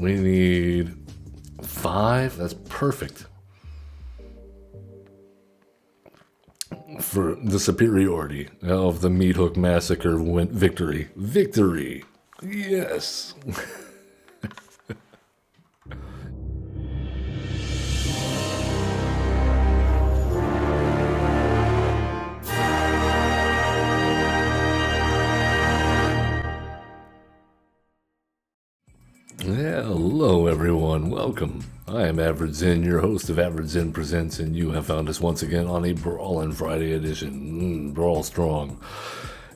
We need 5. That's perfect for the superiority of the Meat Hook Massacre victory. Victory! Yes! Hello everyone, welcome. I am Average Zen, your host of Average Zen Presents, and you have found us once again on a Brawlin Friday edition. Brawl strong.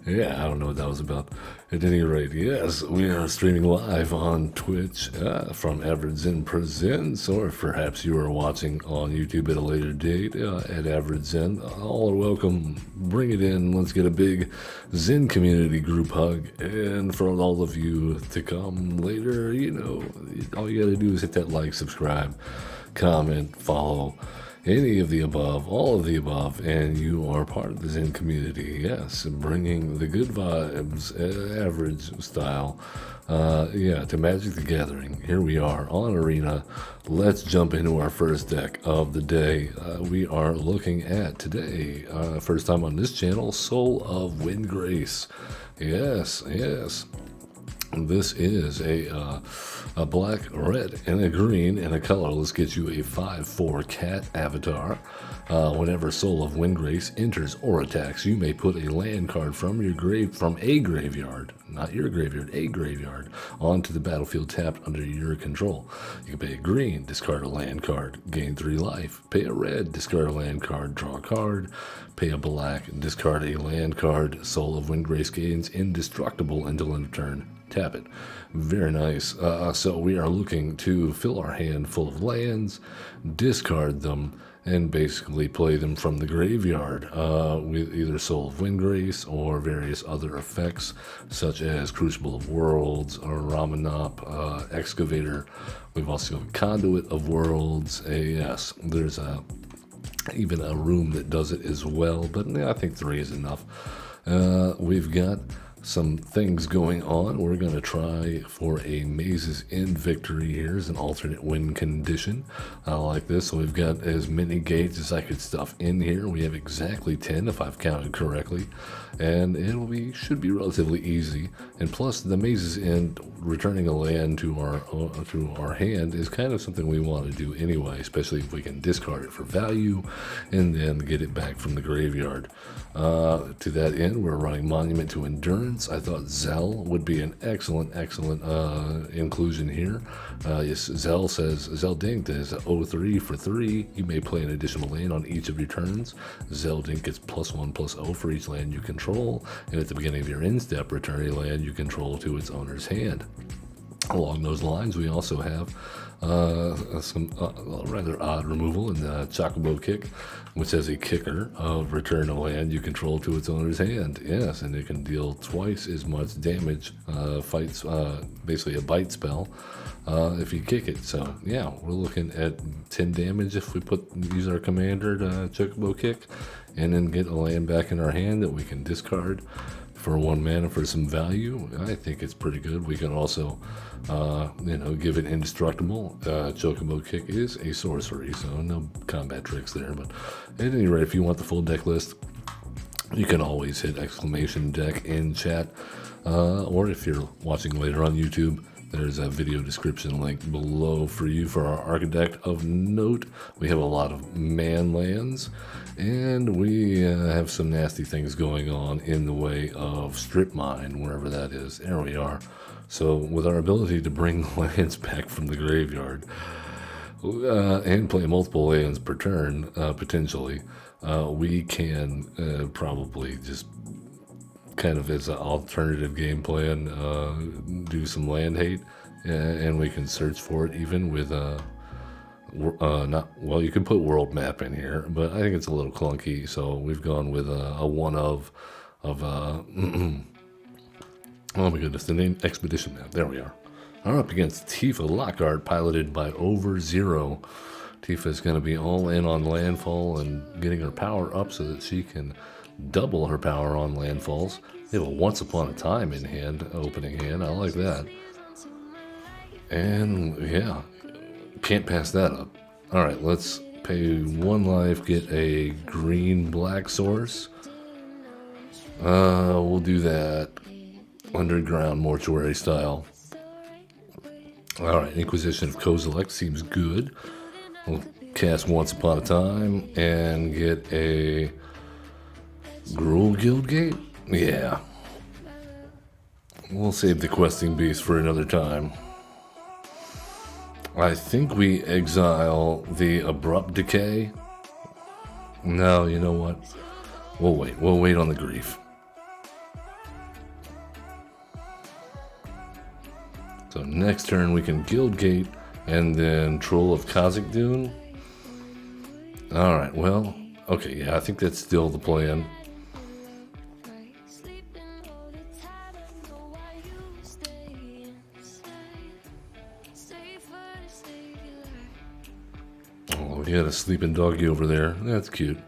Yeah, I don't know what that was about. At any rate, yes, we are streaming live on Twitch from Average Zen Presents, or perhaps you are watching on YouTube at a later date at Average Zen. All are welcome. Bring it in. Let's get a big Zen community group hug. And for all of you to come later, you know, all you gotta do is hit that like, subscribe, comment, follow. Any of the above, all of the above, and you are part of the Zen community. Yes, bringing the good vibes, average style, to Magic the Gathering. Here we are on Arena. Let's jump into our first deck of the day. We are looking at today, first time on this channel, Soul of Windgrace. Yes. This is a black, red, and a green, and a colorless gets you a 5/4 cat avatar. Whenever Soul of Windgrace enters or attacks, you may put a land card from a graveyard, not your graveyard, a graveyard, onto the battlefield tapped under your control. You can pay a green, discard a land card, gain 3 life. Pay a red, discard a land card, draw a card. Pay a black, discard a land card. Soul of Windgrace gains indestructible until end of turn. Tap it. Very nice. So we are looking to fill our hand full of lands, discard them, and basically play them from the graveyard with either Soul of Windgrace or various other effects such as Crucible of Worlds or Ramanop, Excavator. We've also got Conduit of Worlds. Yes, there's even a room that does it as well, but I think 3 is enough. We've got some things going on. We're going to try for a Mazes End victory here as an alternate win condition. I like this. So we've got as many gates as I could stuff in here. We have exactly 10 if I've counted correctly, and should be relatively easy. And plus the Mazes End, returning a land to our hand is kind of something we want to do anyway, especially if we can discard it for value and then get it back from the graveyard. To that end, we're running Monument to Endurance. I thought Zell would be an excellent inclusion here. Yes, Zell Dink is 0/3 for 3. You may play an additional land on each of your turns. Zell Dink gets +1/+0 for each land you control, and at the beginning of your end step, return a land you control to its owner's hand. Along those lines, we also have some rather odd removal in the Chocobo Kick, which has a kicker of return a land you control to its owner's hand. Yes, and it can deal twice as much damage, fights basically a bite spell if you kick it. So yeah, we're looking at 10 damage if we use our commander to Chocobo Kick, and then get a land back in our hand that we can discard for 1 mana for some value. I think it's pretty good. We can also give it indestructible. Chocobo Kick is a sorcery, so no combat tricks there. But at any rate, if you want the full deck list, you can always hit !deck in chat, or if you're watching later on YouTube, there's a video description link below for you for our architect of note. We have a lot of man lands, and we have some nasty things going on in the way of strip mine, wherever that is. There we are. So with our ability to bring lands back from the graveyard and play multiple lands per turn, potentially, we can probably just kind of as an alternative game plan do some land hate, and we can search for it even with you can put world map in here, but I think it's a little clunky, so we've gone with a one of oh my goodness, the name expedition map. There we are. Are up against Tifa Lockhart, piloted by Over Zero. Tifa is going to be all in on Landfall and getting her power up so that she can double her power on Landfalls. They have a Once Upon a Time in hand, opening hand. I like that. And yeah, can't pass that up. Alright, let's pay 1 life, get a green-black source. We'll do that underground mortuary style. Alright, Inquisition of Kozilek seems good. We'll cast Once Upon a Time and get a Gruul Guildgate? Yeah. We'll save the questing beast for another time. I think we exile the Abrupt Decay. No, you know what? We'll wait. We'll wait on the grief. So next turn we can Guildgate and then Troll of Khazad-dûn. Alright, well, okay, yeah, I think that's still the plan. Oh, we got a sleeping doggy over there. That's cute.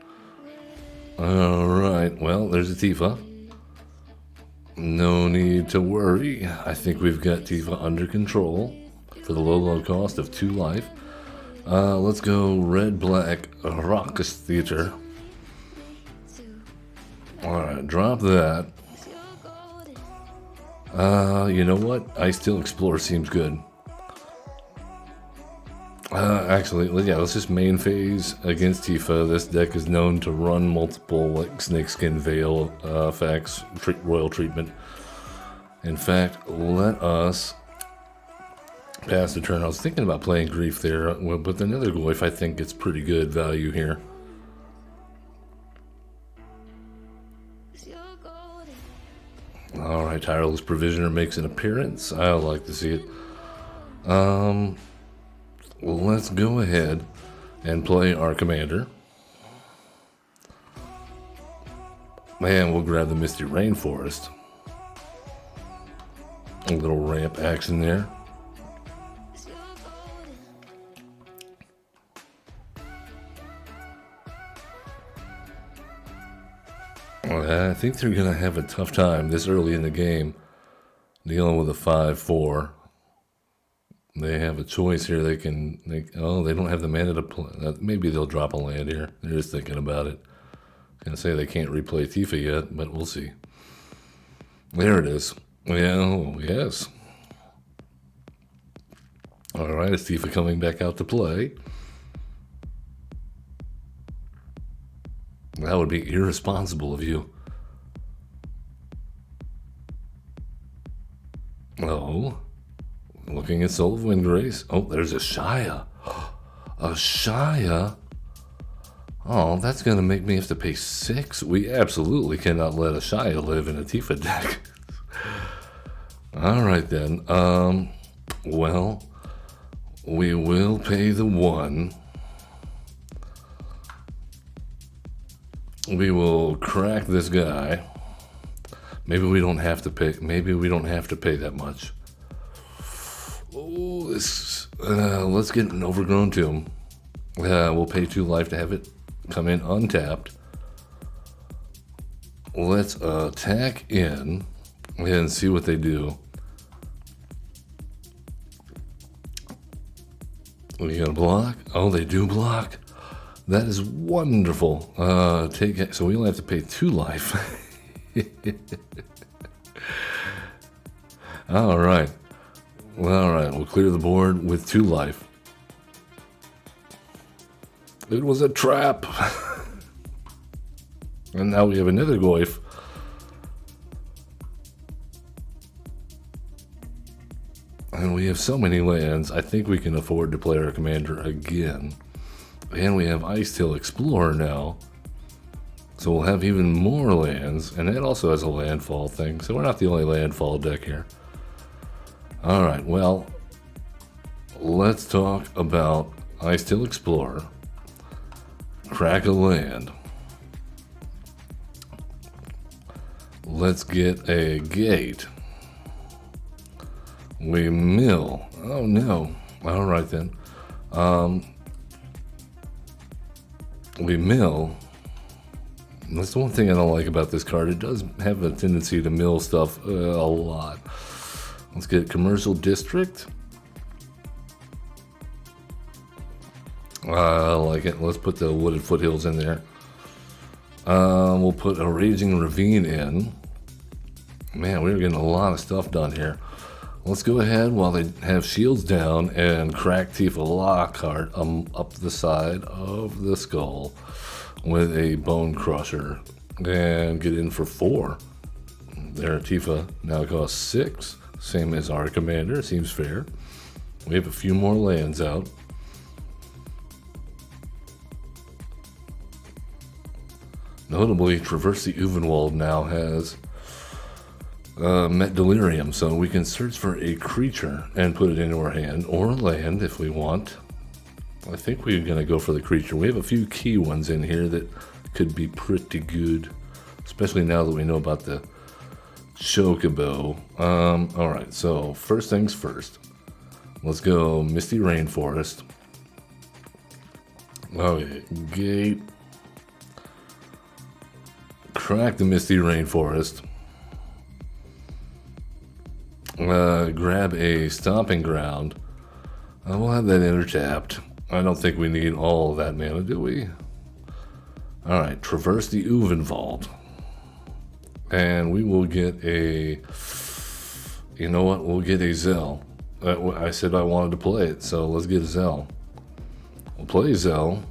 Alright, well, there's a Tifa. No need to worry. I think we've got Tifa under control for the low cost of 2 life. Let's go red-black Raucous Theater. Alright, drop that. You know what? Ice Steel Explorer seems good. Actually, yeah, let's just main phase against Tifa. This deck is known to run multiple like Snakeskin Veil effects, royal treatment. In fact, let us pass the turn. I was thinking about playing Grief there, but another Goyf I think gets pretty good value here. Alright, Tireless Provisioner makes an appearance. I like to see it. Let's go ahead and play our commander. And we'll grab the Misty Rainforest. A little ramp action there. I think they're going to have a tough time this early in the game dealing with a 5-4. They have a choice here. They don't have the mana to play. Maybe they'll drop a land here. They're just thinking about it. Gonna say they can't replay Tifa yet, but we'll see. There it is. Yeah, oh, yes. All right, is Tifa coming back out to play? That would be irresponsible of you. Oh. Looking at Soul of Windgrace. Oh, there's a Shia. A Shia? Oh, that's going to make me have to pay 6. We absolutely cannot let a Shia live in a Tifa deck. Alright then. Well, we will pay the 1. We will crack this guy. Maybe we don't have to pay. Maybe we don't have to pay that much. Oh, this. Let's get an Overgrown Tomb. We'll pay 2 life to have it come in untapped. Let's attack in and see what they do. We got a block. Oh, they do block. That is wonderful. So we only have to pay 2 life. All right. All right, we'll clear the board with 2 life. It was a trap. And now we have another Goyf. And we have so many lands, I think we can afford to play our commander again. And we have Ice Tail Explorer now. So we'll have even more lands. And it also has a landfall thing, so we're not the only landfall deck here. Alright, well, let's talk about Ice Tail Explorer. Crack a land. Let's get a gate. We mill. Oh no. Alright then. We mill. That's the one thing I don't like about this card. It does have a tendency to mill stuff a lot. Let's get Commercial District. I like it. Let's put the wooded foothills in there. We'll put a raging ravine in. Man, we're getting a lot of stuff done here. Let's go ahead while they have shields down and crack Tifa Lockhart up the side of the skull with a bone crusher and get in for 4. There, Tifa now costs 6, same as our commander. Seems fair. We have a few more lands out. Notably, Traverse the Uvenwald now has Met Delirium, so we can search for a creature and put it into our hand, or land if we want. I think we're going to go for the creature. We have a few key ones in here that could be pretty good, especially now that we know about the Chocobo. Alright, so first things first. Let's go Misty Rainforest. Okay, gate. Crack the Misty Rainforest. Grab a Stomping Ground. We'll have that intertapped. I don't think we need all of that mana, do we? Alright, Traverse the Uvenwald. And we will get a... You know what? We'll get a Zell. I said I wanted to play it, so let's get a Zell. We'll play Zell.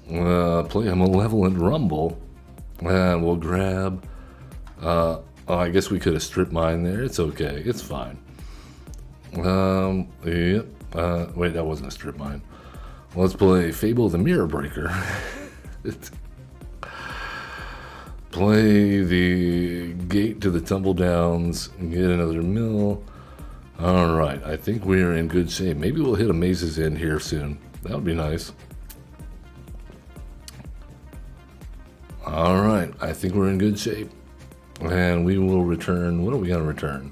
Play a Malevolent Rumble. And we'll grab... oh, I guess we could have strip mine there. It's okay. It's fine. Yep. Wait, that wasn't a strip mine. Let's play Fable the Mirror Breaker. Play the Gate to the Tumble Downs. Get another mill. Alright, I think we're in good shape. Maybe we'll hit a Maze's End here soon. That would be nice. Alright, I think we're in good shape. And we will return. What are we going to return?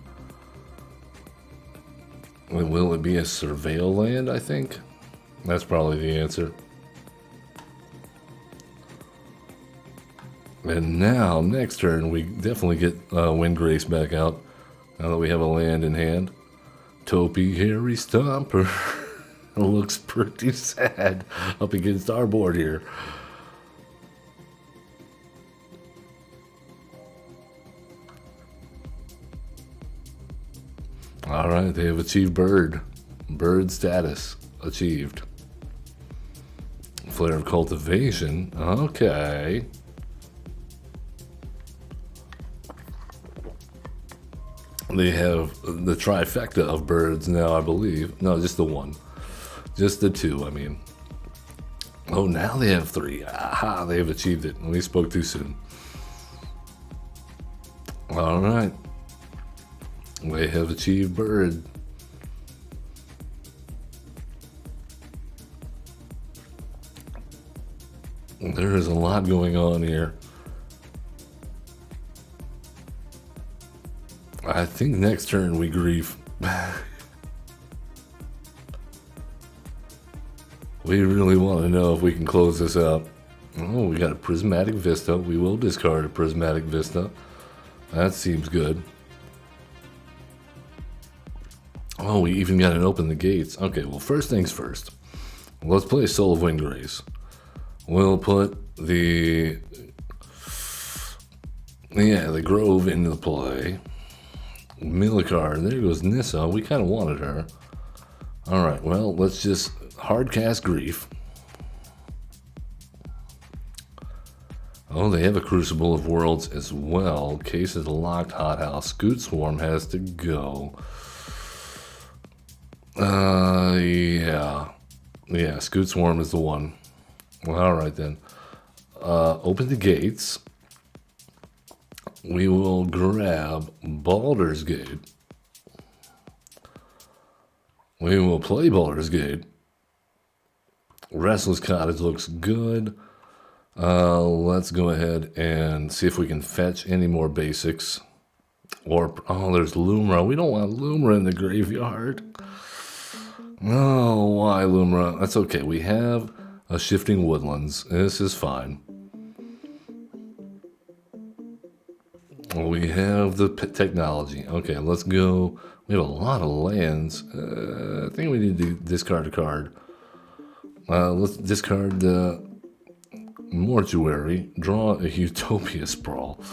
Will it be a Surveil land, I think? That's probably the answer. And now, next turn, we definitely get Windgrace back out. Now that we have a land in hand. Topi Harry Stomper. Looks pretty sad up against our board here. Alright, they have achieved bird. Bird status achieved. Flare of Cultivation. Okay. They have the trifecta of birds now, I believe. No, just the one. Just the 2, I mean. Oh, now they have 3. Aha, they have achieved it. We spoke too soon. Alright. They have achieved bird. There is a lot going on here. I think next turn we grief. We really want to know if we can close this out. Oh, we got a Prismatic Vista. We will discard a Prismatic Vista. That seems good. Oh, we even got to open the gates. Okay, well, first things first. Let's play Soul of Windgrace. We'll put the Grove into the play. Millikar, there goes Nissa. We kind of wanted her. Alright, well, let's just hard cast Grief. Oh, they have a Crucible of Worlds as well. Case is locked. Hothouse. Scoot Swarm has to go. Yeah, Scoot Swarm is the one. Well, alright then. Open the gates. We will grab Baldur's Gate. We will play Baldur's Gate. Restless Cottage looks good. Let's go ahead and see if we can fetch any more basics. Or, oh, there's Lumra. We don't want Lumra in the graveyard. Oh, why Lumra? That's okay. We have a Shifting Woodlands. This is fine. We have the technology. Okay, let's go. We have a lot of lands. I think we need to discard a card. Let's discard the Mortuary, draw a Utopia Sprawl.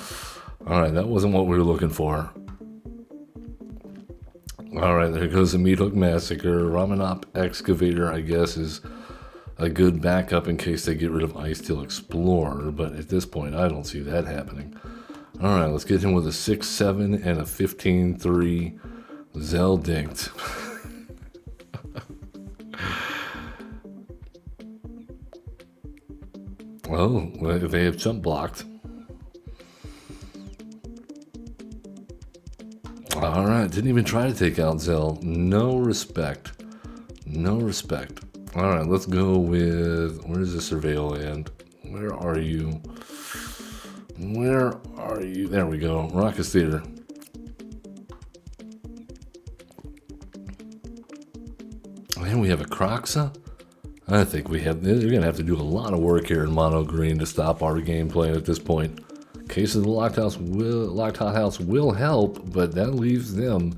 Alright, that wasn't what we were looking for. Alright, there goes the Meat Hook Massacre. Ramanop Excavator, I guess, is a good backup in case they get rid of Ice Tail Explorer, but at this point, I don't see that happening. Alright, let's get him with a 6-7 and a 15-3 Zeldinkt. Oh, well, they have jump blocked. Alright, didn't even try to take out Zell. No respect. No respect. Alright, let's go with... Where's the Surveil Land? Where are you? Where are you? There we go. Raucous Theater. And we have a Croxa? I think we're going to have to do a lot of work here in mono green to stop our gameplay at this point. Case of the Locked House will help, but that leaves them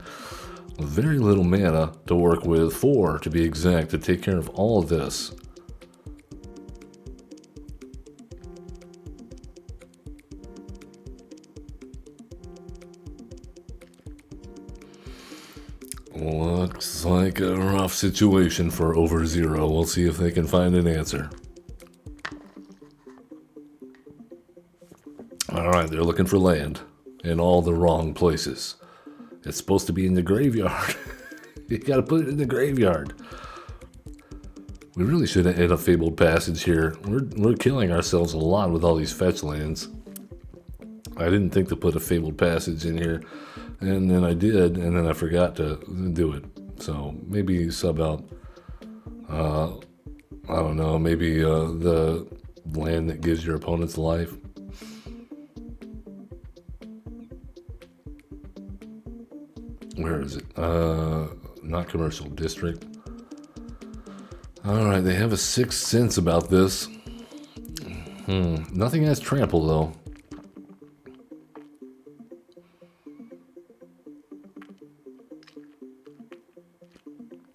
very little mana to work with, 4 to be exact, to take care of all of this. Looks like a rough situation for over 0. We'll see if they can find an answer. Alright, they're looking for land in all the wrong places. It's supposed to be in the graveyard. You gotta put it in the graveyard. We really should have had a Fabled Passage here. We're killing ourselves a lot with all these fetch lands. I didn't think to put a Fabled Passage in here, and then I did, and then I forgot to do it. So maybe sub out, I don't know, maybe the land that gives your opponents life. Where is it? Not Commercial District. Alright, they have a sixth sense about this. Nothing has trample, though.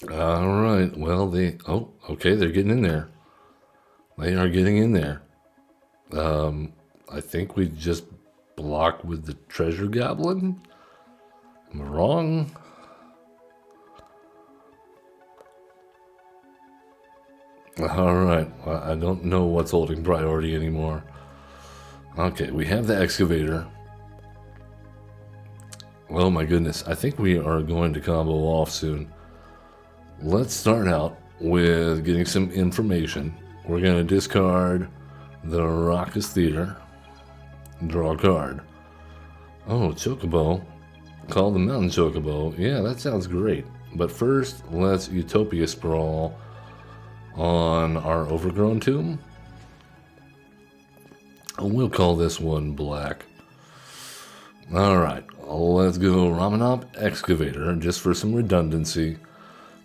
Alright, well, oh, okay, they're getting in there. They are getting in there. I think we just block with the Treasure Goblin? Am I wrong? Alright, I don't know what's holding priority anymore. Okay, we have the Excavator. Oh my goodness, I think we are going to combo off soon. Let's start out with getting some information. We're going to discard the Raucous Theater. Draw a card. Oh, Chocobo. Call the Mountain Chocobo. Yeah, that sounds great. But first, let's Utopia Sprawl on our Overgrown Tomb. And we'll call this one black. Alright, let's go Ramanop Excavator, just for some redundancy.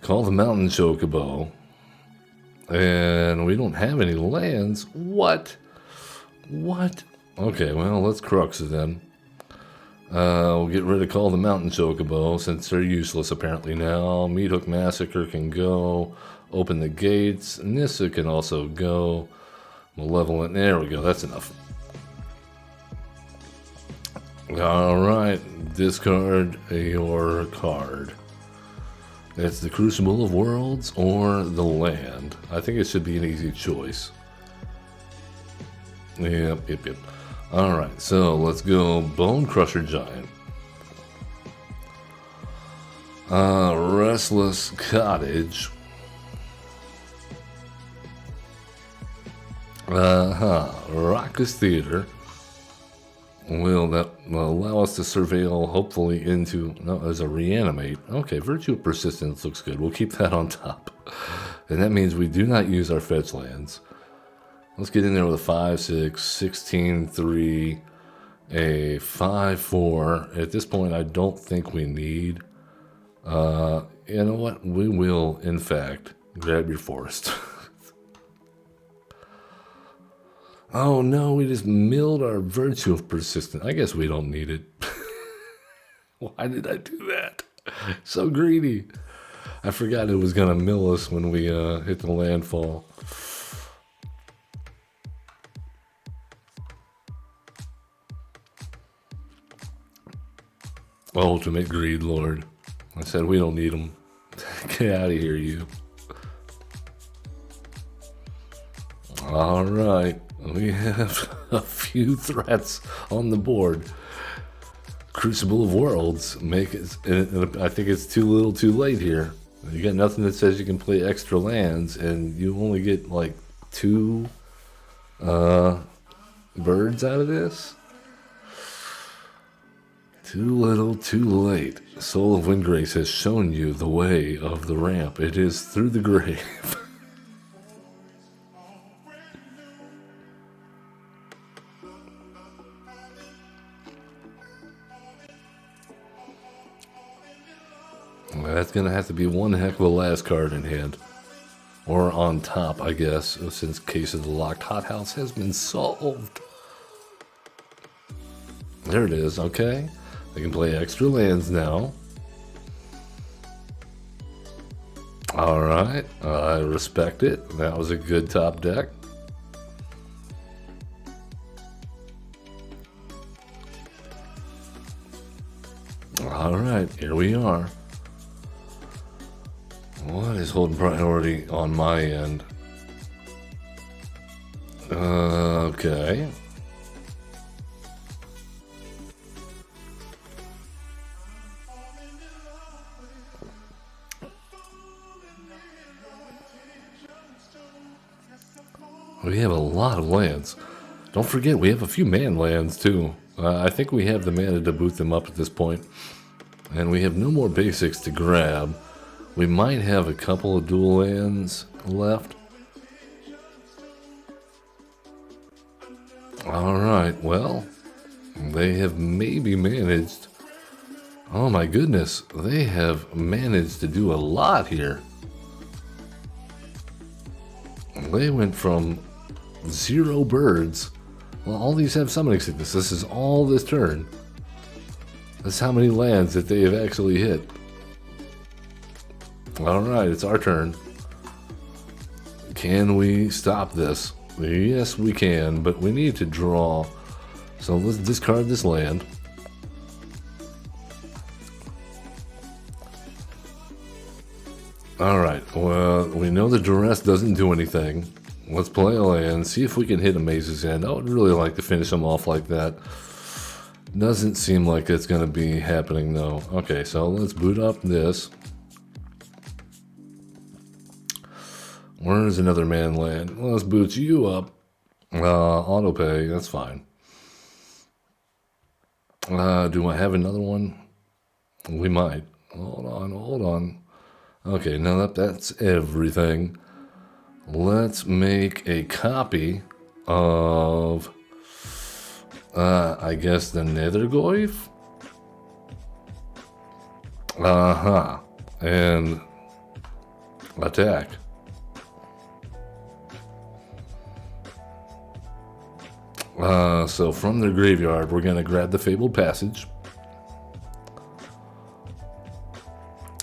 Call the Mountain Chocobo. And we don't have any lands. What? What? Okay, well, let's Crux it then. We'll get rid of Call the Mountain Chocobo, since they're useless apparently now. Meat Hook Massacre can go. Open the gates. Nissa can also go. Malevolent. There we go. That's enough. Alright. Discard your card. It's the Crucible of Worlds or the land. I think it should be an easy choice. Yep. Alright, so let's go Bone Crusher Giant. Restless Cottage. Raucous Theater. Will that allow us to surveil, hopefully, into... No, as a reanimate. Okay, Virtue of Persistence looks good. We'll keep that on top. And that means we do not use our fetch lands. Let's get in there with a 5-6, 16-3, a 5-4. At this point, I don't think we need... you know what? We will, in fact, grab your forest. Oh no, we just milled our Virtue of Persistence. I guess we don't need it. Why did I do that? So greedy. I forgot it was gonna mill us when we hit the landfall. Ultimate Greed Lord. I said we don't need him. Get out of here, you. Alright, we have a few threats on the board. Crucible of Worlds. Make it. I think it's too little too late here. You got nothing that says you can play extra lands, and you only get like 2 birds out of this. Too little, too late. Soul of Windgrace has shown you the way of the ramp. It is through the grave. That's going to have to be one heck of a last card in hand. Or on top, I guess, since Case of the Locked Hothouse has been solved. There it is, okay. I can play extra lands now. Alright, I respect it. That was a good top deck. Alright, here we are. What is holding priority on my end? Okay. We have a lot of lands. Don't forget, we have a few man lands too. I think we have the mana to boot them up at this point. And we have no more basics to grab. We might have a couple of dual lands left. Alright, well, they have maybe managed. Oh my goodness, they have managed to do a lot here. They went from 0 birds. Well, all these have summoning sickness. This is all this turn. That's how many lands that they have actually hit. Alright, it's our turn. Can we stop this? Yes, we can, but we need to draw. So let's discard this land. Alright, well, we know the duress doesn't do anything. Let's play a land, see if we can hit a Maze's End. I would really like to finish them off like that. Doesn't seem like it's going to be happening though. Okay, so let's boot up this. Where's another man land? Well, let's boot you up. Auto pay, that's fine. Do I have another one? We might. Hold on. Okay, now that's everything. Let's make a copy of, I guess, the Nethergoyf? And attack. So from the graveyard, we're going to grab the Fabled Passage.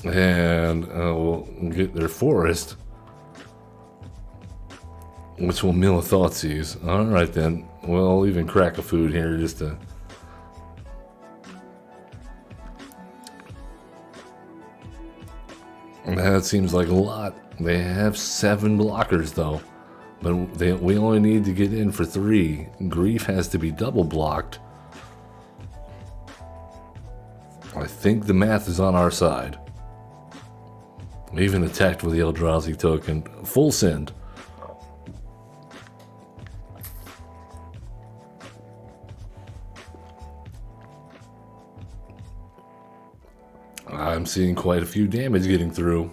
And we'll get their forest, which will mill a Thoughtseize. Alright then. We'll even crack a food here just to... That seems like a lot. They have 7 blockers though. But we only need to get in for 3. Grief has to be double blocked. I think the math is on our side. We even attacked with the Eldrazi token. Full send. I'm seeing quite a few damage getting through.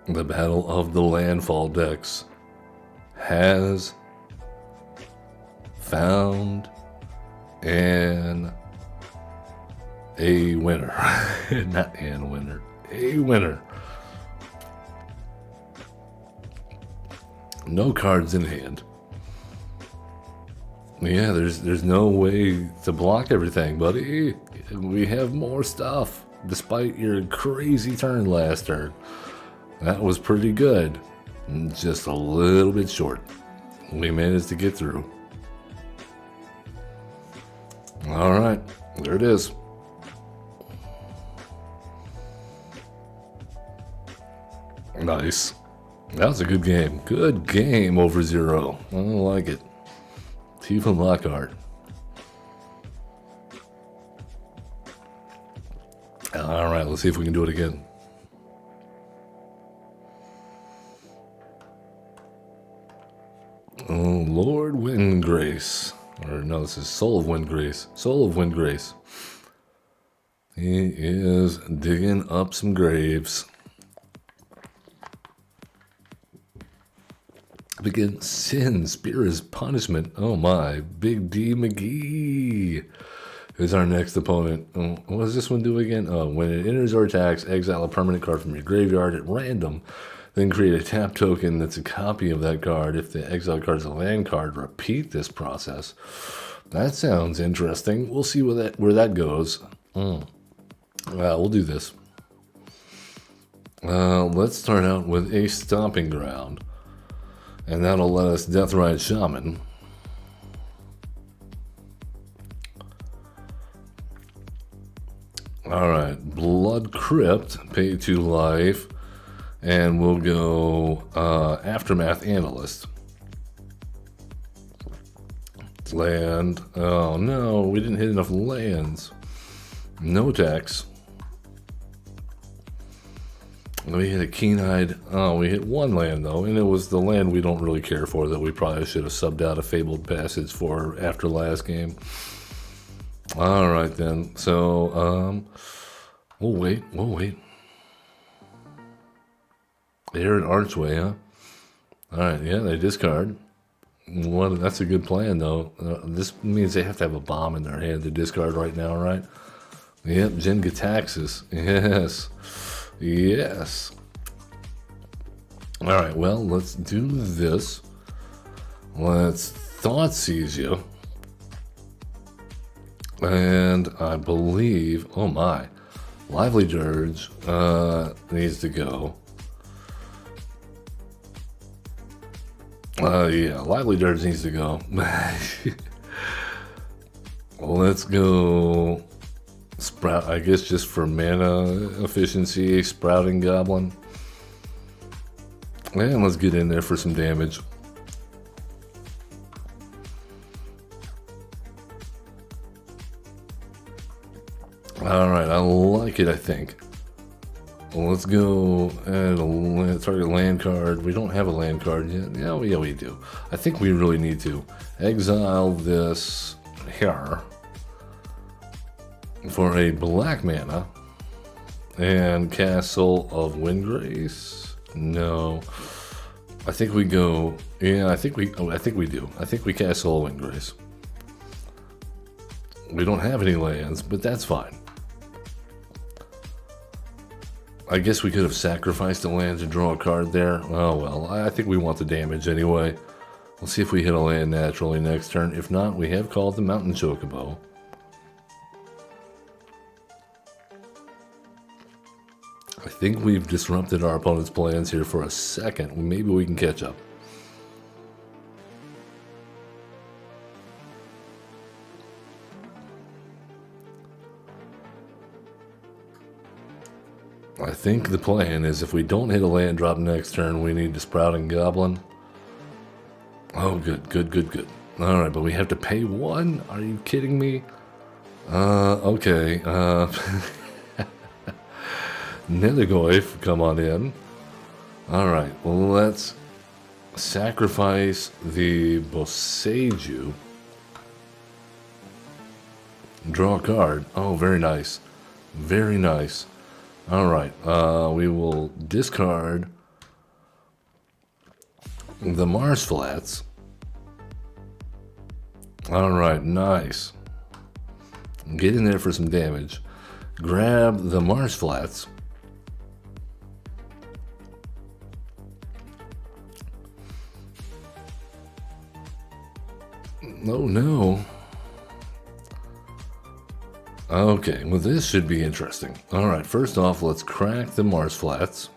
The Battle of the Landfall decks has found a winner. Not an winner. A winner. No cards in hand. Yeah, there's no way to block everything, buddy. We have more stuff. despite your crazy turn last turn. That was pretty good. Just a little bit short. We managed to get through. Alright, there it is. Nice. That was a good game. Good game over 0. I like it. Tifa Lockhart. Alright, let's see if we can do it again. Oh, Lord Windgrace. Or no, this is Soul of Windgrace. Soul of Windgrace. He is digging up some graves. Begin sin, spear is punishment. Oh my, Big D McGee is our next opponent. What does this one do again? Oh, when it enters or attacks, exile a permanent card from your graveyard at random. Then create a tap token that's a copy of that card. If the exile card is a land card, repeat this process. That sounds interesting. We'll see where that goes. We'll do this. Let's start out with a Stomping Ground. And that'll let us Deathrite Shaman. Alright, Blood Crypt, pay 2 life. And we'll go Aftermath Analyst. Land. Oh no, we didn't hit enough lands. No tax. We hit a Keen-Eyed. Oh, we hit 1 land though, and it was the land we don't really care for that we probably should have subbed out a Fabled Passage for after last game. Alright then, so, we'll wait. They're an Archway, huh? Alright, yeah, they discard. That's a good plan, though. This means they have to have a bomb in their hand to discard right now, right? Yep, Jin-Gitaxias. Yes. Alright, well, let's do this. Let's Thoughtseize you. And I believe, oh my, Lively Dirge needs to go. Yeah, Lively Dirge needs to go. Let's go Sprout, I guess just for mana efficiency, Sprouting Goblin. And let's get in there for some damage. Alright, I like it, I think. Well, let's go and target land card. We don't have a land card yet. Yeah, we do. I think we really need to exile this here for a black mana and cast Soul of Windgrace. No, I think we go. Yeah, I think we do. I think we cast Soul of Windgrace. We don't have any lands, but that's fine. I guess we could have sacrificed a land to draw a card there. Oh well, I think we want the damage anyway. We'll see if we hit a land naturally next turn. If not, we have called the Mountain Chocobo. I think we've disrupted our opponent's plans here for a second. Maybe we can catch up. I think the plan is if we don't hit a land drop next turn, we need to Sprouting Goblin. Oh, good. Alright, but we have to pay 1? Are you kidding me? Okay. Nethergoyf, come on in. Alright, well, let's sacrifice the Boseiju. Draw a card. Oh, very nice. Very nice. Alright, we will discard the Mars Flats. Alright, nice. Get in there for some damage. Grab the Mars Flats. Oh no. Okay, well this should be interesting. Alright, first off, let's crack the Mars Flats.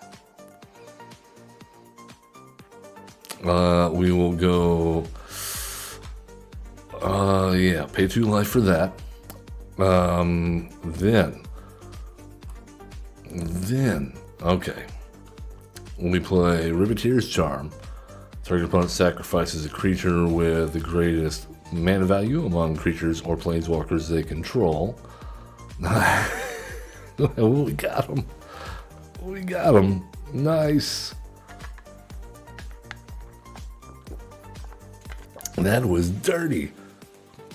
We will go... yeah, pay 2 life for that. Then, okay. We play Riveteer's Charm. Target opponent sacrifices a creature with the greatest mana value among creatures or planeswalkers they control. We got him. We got him. Nice. That was dirty.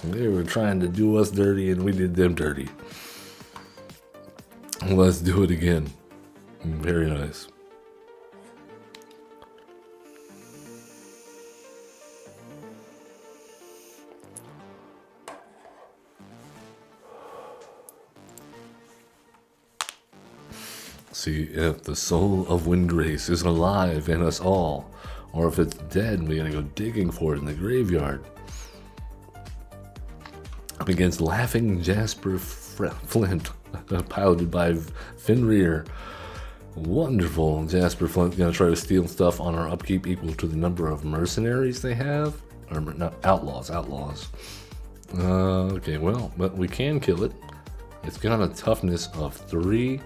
They were trying to do us dirty and we did them dirty. Let's do it again. Very nice. See if the Soul of Windgrace is alive in us all, or if it's dead and we gotta go digging for it in the graveyard. Up against Laughing Jasper Flint, piloted by Fenrir. Wonderful. Jasper Flint's gonna try to steal stuff on our upkeep equal to the number of mercenaries they have. Or not, outlaws. Okay, well, but we can kill it. It's got a toughness of 3.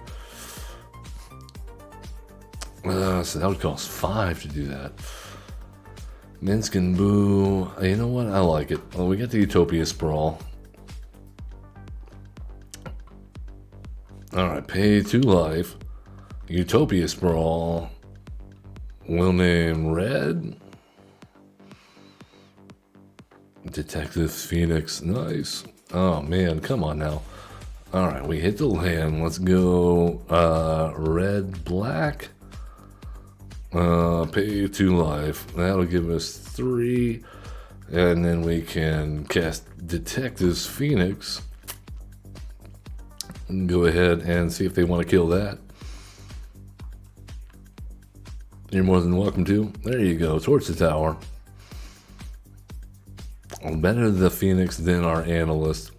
So that would cost 5 to do that. Minsk and Boo. You know what? I like it. Well, we got the Utopia Sprawl. Alright, pay 2 life. Utopia Sprawl. We'll name Red. Detective Phoenix. Nice. Oh man, come on now. Alright, we hit the land. Let's go red, black. Pay 2 life. That'll give us 3. And then we can cast Detective's Phoenix. And go ahead and see if they want to kill that. You're more than welcome to. There you go. Torch the tower. Better the Phoenix than our analyst.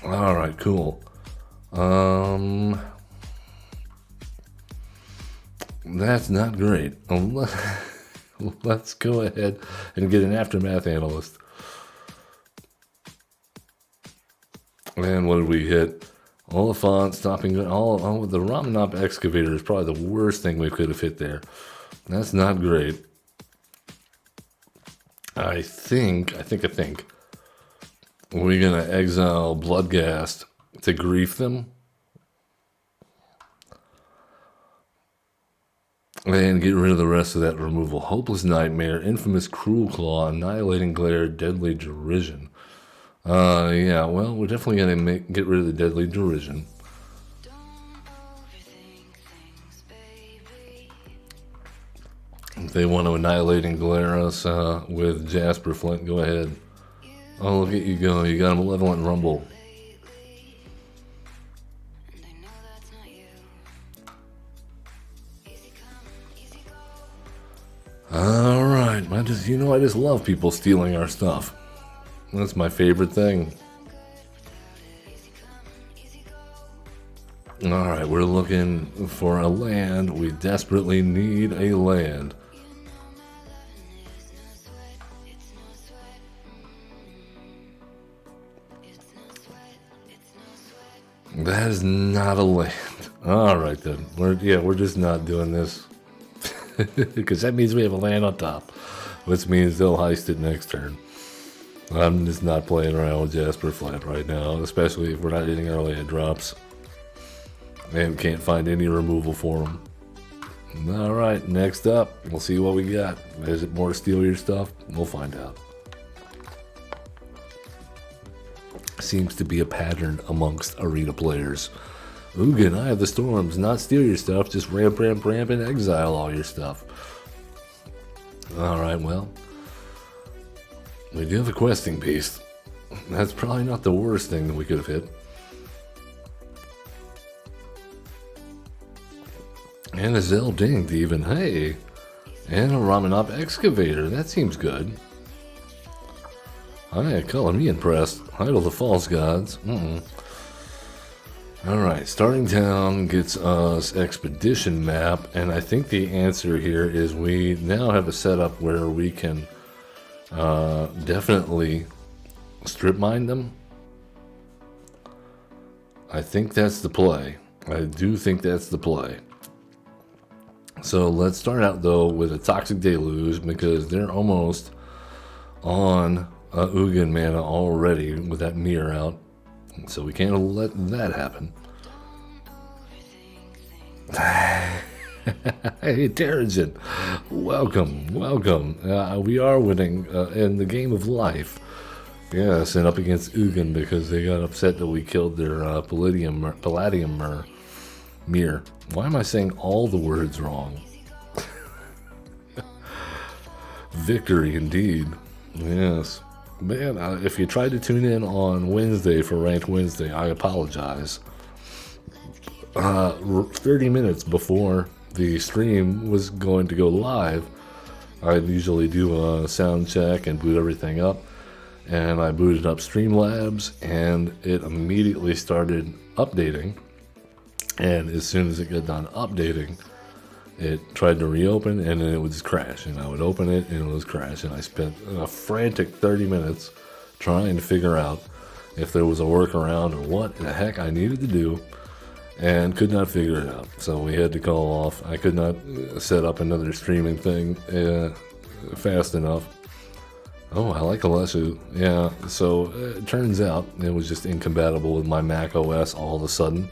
Alright, cool. That's not great. Let's go ahead and get an Aftermath analyst. And what did we hit? Oliphant, stopping all the Ramanop excavator is probably the worst thing we could have hit there. That's not great. I think we're gonna exile Bloodghast to grief them. And get rid of the rest of that removal. Hopeless Nightmare, Infamous Cruel Claw, Annihilating Glare, Deadly Derision. Yeah, well, we're definitely gonna get rid of the Deadly Derision. If they want to Annihilating Glare us with Jasper Flint, go ahead. Oh, look at you go. You got a Malevolent Rumble. Alright, I just love people stealing our stuff. That's my favorite thing. Alright, we're looking for a land. We desperately need a land. That is not a land. Alright then. We're just not doing this. Because that means we have a land on top. Which means they'll heist it next turn. I'm just not playing around with Jasper Flint right now. Especially if we're not hitting our land drops. And can't find any removal for them. Alright, next up. We'll see what we got. Is it more steal your stuff? We'll find out. Seems to be a pattern amongst arena players. Ugin, Eye of the Storms, not steal your stuff, just ramp, and exile all your stuff. Alright, well. We do have a questing beast. That's probably not the worst thing that we could have hit. And a Zeldinged even, hey. And a Ramanop Excavator, that seems good. Hi, color me impressed. Idol the false gods. Alright, starting town gets us expedition map, and I think the answer here is we now have a setup where we can definitely strip mine them. I think that's the play. I do think that's the play. So let's start out though with a Toxic Deluge because they're almost on Ugin mana already with that mirror out. So we can't let that happen. Hey, Terrigen, welcome. We are winning in the game of life. Yes, and up against Ugin because they got upset that we killed their Palladium mirror. Why am I saying all the words wrong? Victory indeed. Yes. Man, if you tried to tune in on Wednesday for Ranked Wednesday, I apologize. 30 minutes before the stream was going to go live, I usually do a sound check and boot everything up. And I booted up Streamlabs, and it immediately started updating. And as soon as it got done updating, it tried to reopen, and then it would just crash. And I would open it, and it would crash. And I spent a frantic 30 minutes trying to figure out if there was a workaround or what the heck I needed to do, and could not figure it out. So we had to call off. I could not set up another streaming thing fast enough. Oh, I like Alessu. Yeah, so it turns out it was just incompatible with my Mac OS all of a sudden,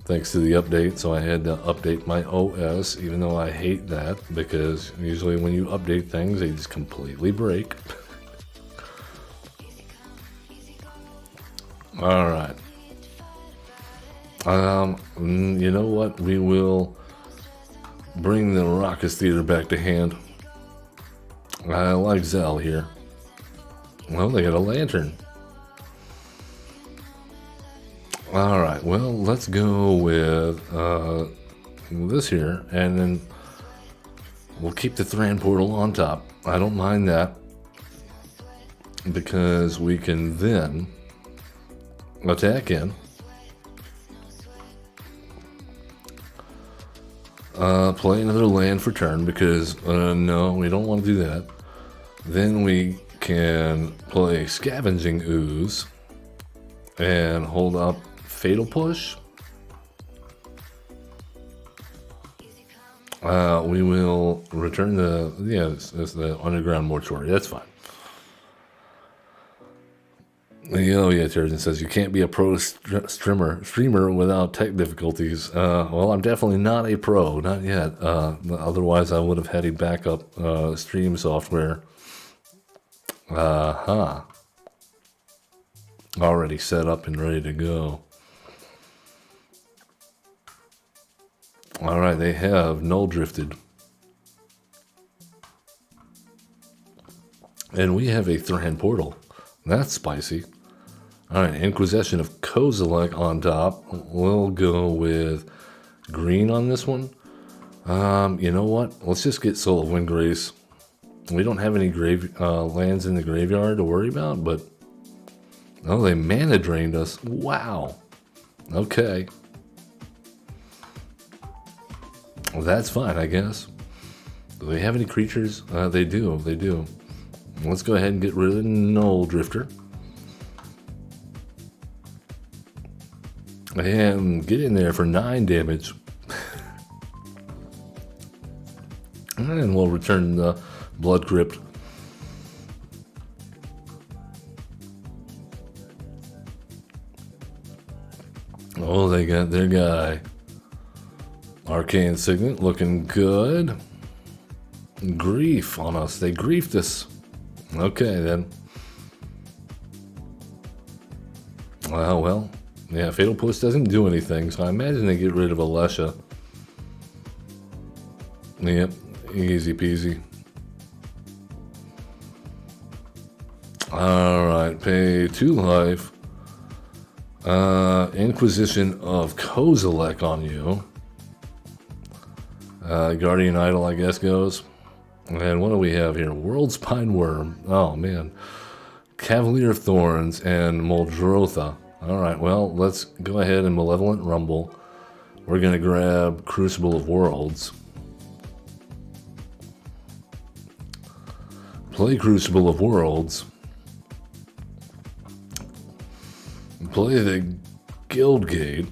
thanks to the update. So I had to update my OS, even though I hate that, because usually when you update things, they just completely break. Alright. You know what? We will bring the Raucous Theater back to hand. I like Zell here. Well, they got a lantern. Alright, well, let's go with this here, and then we'll keep the Thran portal on top. I don't mind that, because we can then attack in. Play another land for turn, because no, we don't want to do that. Then we can play Scavenging Ooze and hold up Fatal Push. We will return the, it's the Underground Mortuary. That's fine. Oh yeah, Terrigen says you can't be a pro streamer without tech difficulties. Well, I'm definitely not a pro, not yet. Otherwise, I would have had a backup stream software. Already set up and ready to go. All right, they have null drifted, and we have a Thran portal. That's spicy. All right, Inquisition of Kozilek on top. We'll go with green on this one. You know what? Let's just get Soul of Windgrace. We don't have any lands in the graveyard to worry about, but oh, they mana drained us. Wow. Okay. Well, that's fine, I guess. Do they have any creatures? They do. They do. Let's go ahead and get rid of the Null Drifter. And get in there for 9 damage. And we'll return the Blood Crypt. Oh, they got their guy. Arcane Signet looking good. Grief on us. They griefed us. Okay, then. Well. Yeah, Fatal Push doesn't do anything, so I imagine they get rid of Alessia. Yep, easy peasy. Alright, pay 2 life. Inquisition of Kozilek on you. Guardian Idol, I guess, goes. And what do we have here? World Spine Worm. Oh, man. Cavalier of Thorns and Muldrotha. Alright, well, let's go ahead and Malevolent Rumble. We're going to grab Crucible of Worlds. Play Crucible of Worlds. Play the Guild Gate.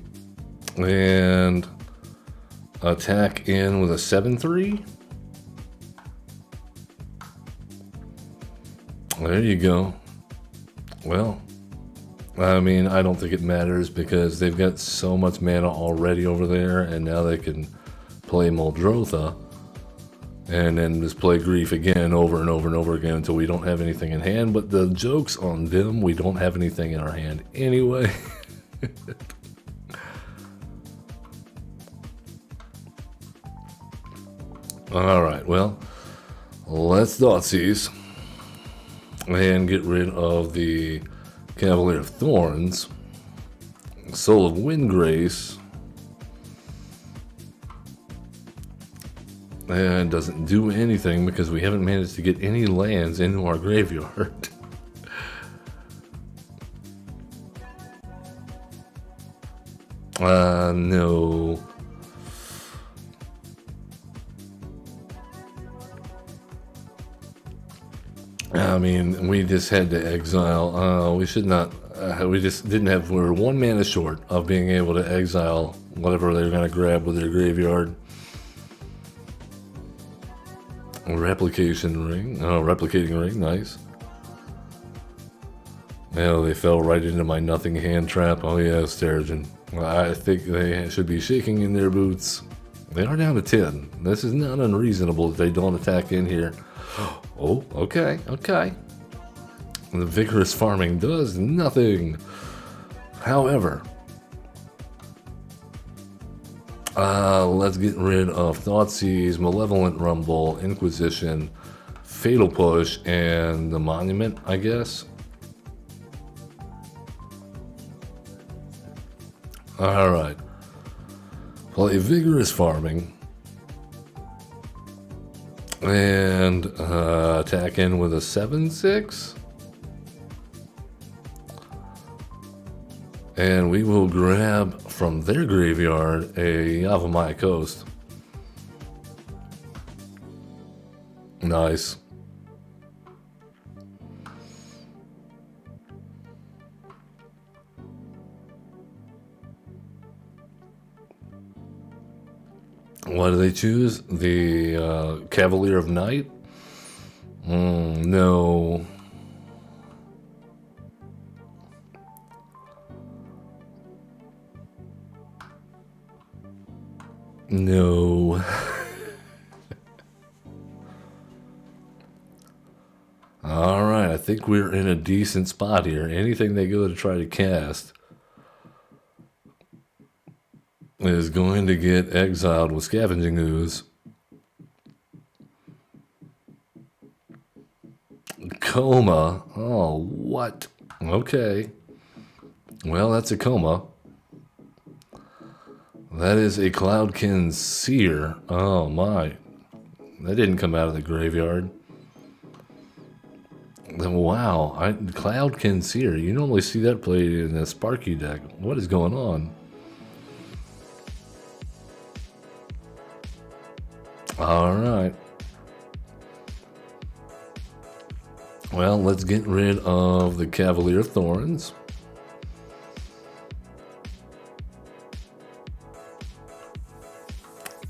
And attack in with a 7-3. There you go. Well, I mean, I don't think it matters because they've got so much mana already over there, and now they can play Muldrotha and then just play Grief again over and over and over again until we don't have anything in hand. But the joke's on them, we don't have anything in our hand anyway. Alright, well, let's Thoughtseize and get rid of the Cavalier of Thorns. Soul of Windgrace. And doesn't do anything because we haven't managed to get any lands into our graveyard. No. I mean, we just had to exile. We should not. We just didn't have. We were 1 mana short of being able to exile whatever they were going to grab with their graveyard. Replication ring. Oh, replicating ring. Nice. Yeah, they fell right into my nothing hand trap. Oh yeah, Sterigin. I think they should be shaking in their boots. They are down to 10. This is not unreasonable if they don't attack in here. Oh, okay, okay. The vigorous farming does nothing. However, let's get rid of Thoughtseize, Malevolent Rumble, Inquisition, Fatal Push, and the Monument, I guess. Alright. Play Vigorous Farming. And attack in with a 7-6. And we will grab from their graveyard a Yavimaya Coast. Nice. What do they choose? The Cavalier of Night? No. No. Alright, I think we're in a decent spot here. Anything they go to try to cast is going to get exiled with Scavenging Ooze. Coma. Oh, what? Okay. Well, that's a coma. That is a Cloudkin Seer. Oh, my. That didn't come out of the graveyard. Wow. Cloudkin Seer. You normally see that played in a Sparky deck. What is going on? Alright. Well, let's get rid of the Cavalier of Thorns.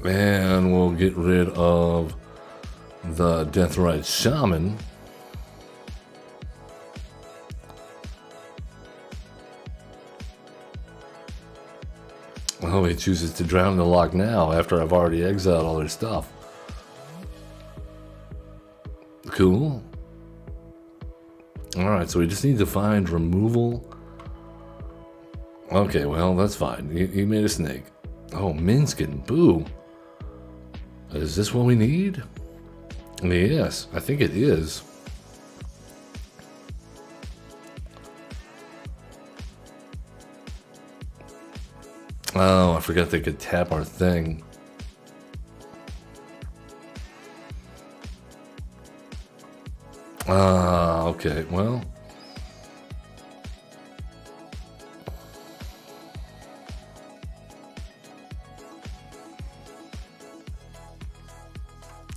And we'll get rid of the Deathrite Shaman. Oh, he chooses to drown the lock now after I've already exiled all their stuff. Cool. Alright, so we just need to find removal. Okay, well, that's fine. He made a snake. Oh, Minskin. Boo. Is this what we need? Yes, I think it is. Oh, I forgot they could tap our thing. Okay, well,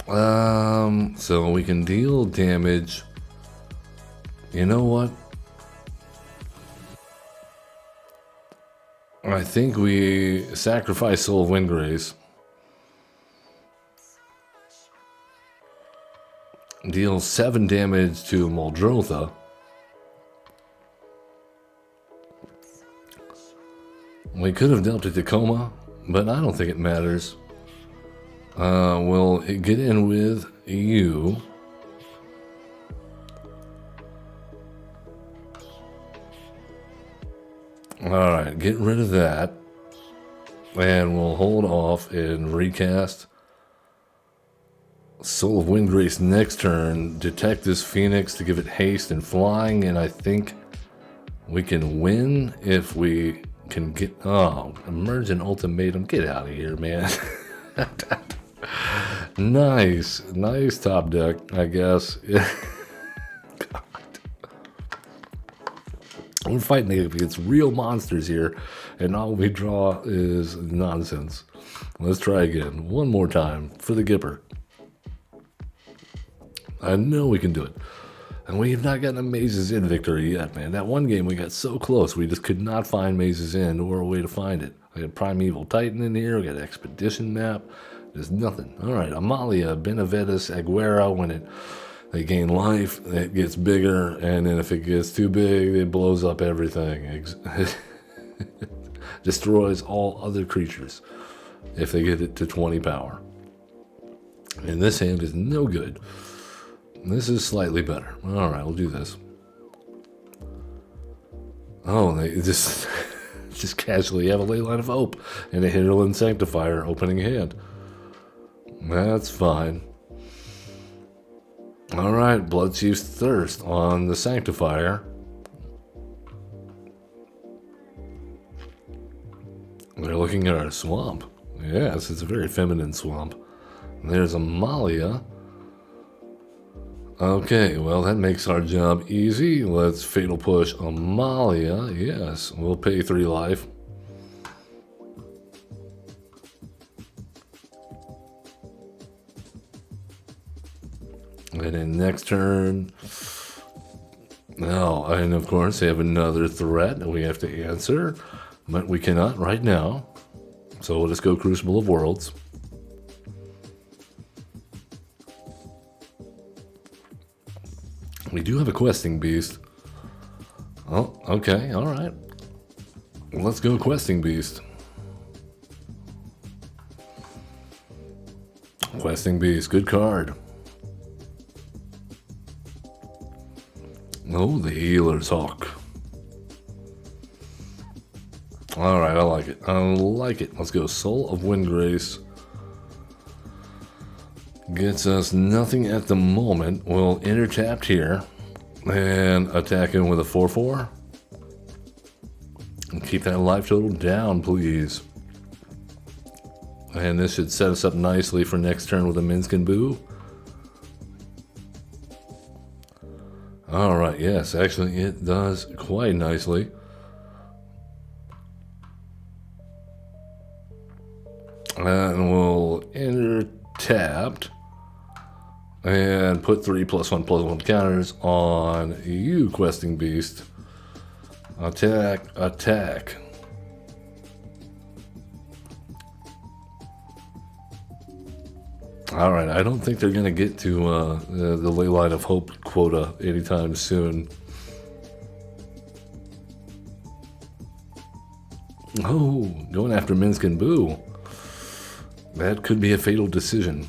So we can deal damage. You know what? I think we sacrifice Soul of Windgrace. Deal 7 damage to Muldrotha. We could have dealt to Tacoma, but I don't think it matters. We'll get in with you. Alright, get rid of that. And we'll hold off and recast Soul of Windgrace next turn. Detect this Phoenix to give it haste and flying, and I think we can win if we can get... Oh, Emergent Ultimatum. Get out of here, man. Nice top deck, I guess. God. We're fighting against real monsters here, and all we draw is nonsense. Let's try again. One more time for the Gipper. I know we can do it. And we have not gotten a Mazes In victory yet, man. That one game we got so close, we just could not find Mazes In or a way to find it. We got Primeval Titan in here, we got Expedition Map. There's nothing. Alright, Amalia, Benavides, Aguera, when they gain life, it gets bigger, and then if it gets too big, it blows up everything. Destroys all other creatures if they get it to 20 power. And this hand is no good. This is slightly better. Alright, we'll do this. Oh, they just casually have a Leyline of Hope and a Hinterland Sanctifier opening hand. That's fine. Alright, Bloodchief's Thirst on the Sanctifier. They're looking at our swamp. Yes, it's a very feminine swamp. There's Amalia. Okay, well, that makes our job easy. Let's Fatal Push Amalia. Yes, we'll pay 3 life. And then next turn... Oh, and of course, they have another threat that we have to answer. But we cannot right now. So we'll just go Crucible of Worlds. We do have a Questing Beast. Oh, okay, alright. Let's go Questing Beast. Questing Beast, good card. Oh, the Healer's Hawk. Alright, I like it. I like it. Let's go Soul of Windgrace. Gets us nothing at the moment. We'll enter tapped here and attack him with a 4/4. And keep that life total down, please. And this should set us up nicely for next turn with a Minskin Boo. Alright, yes, actually it does quite nicely. And we'll enter tapped. And put 3+1/+1 counters on you, Questing Beast. Attack, attack. Alright, I don't think they're going to get to the Leyline of Hope quota anytime soon. Oh, going after Minskin Boo. That could be a fatal decision.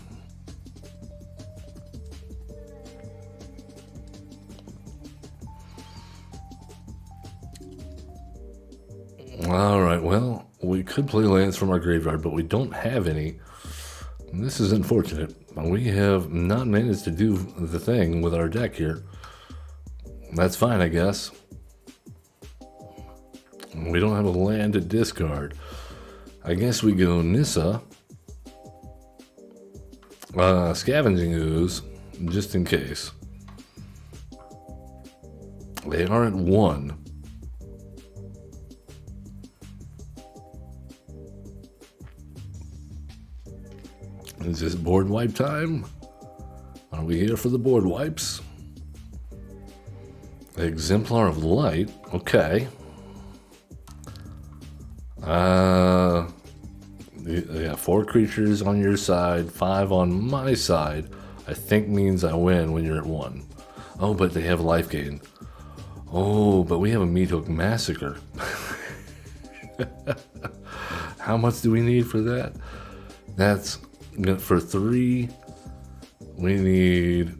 Alright, well, we could play lands from our graveyard, but we don't have any. This is unfortunate. We have not managed to do the thing with our deck here. That's fine, I guess. We don't have a land to discard. I guess we go Nissa. Scavenging Ooze, just in case. They are at 1. Is this board wipe time? Are we here for the board wipes? Exemplar of Light. Okay. Yeah, 4 creatures on your side, 5 on my side. I think means I win when you're at 1. Oh, but they have life gain. Oh, but we have a Meat Hook Massacre. How much do we need for that? That's for 3. We need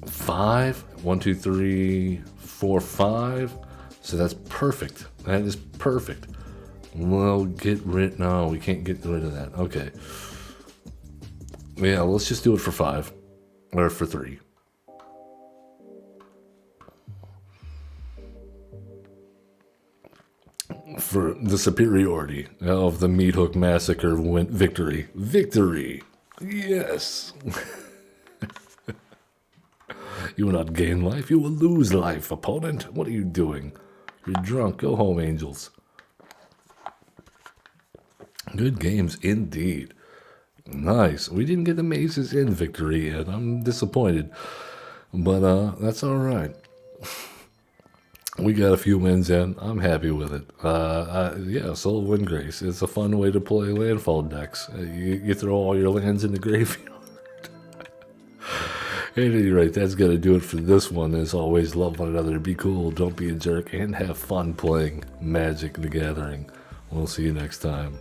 5. 1, 2, 3, 4, 5. So that's perfect. That is perfect. Well, get rid. No, we can't get rid of that. Okay. Yeah, let's just do it for 5 or for 3. For the superiority of the Meat Hook Massacre victory. Victory! Yes! You will not gain life, you will lose life, opponent. What are you doing? You're drunk. Go home, angels. Good games indeed. Nice. We didn't get the mazes in victory yet. I'm disappointed. But that's alright. We got a few wins in. I'm happy with it. Yeah, Soul of Windgrace. It's a fun way to play Landfall decks. You throw all your lands in the graveyard. At any rate, that's going to do it for this one. As always, love one another, be cool, don't be a jerk, and have fun playing Magic the Gathering. We'll see you next time.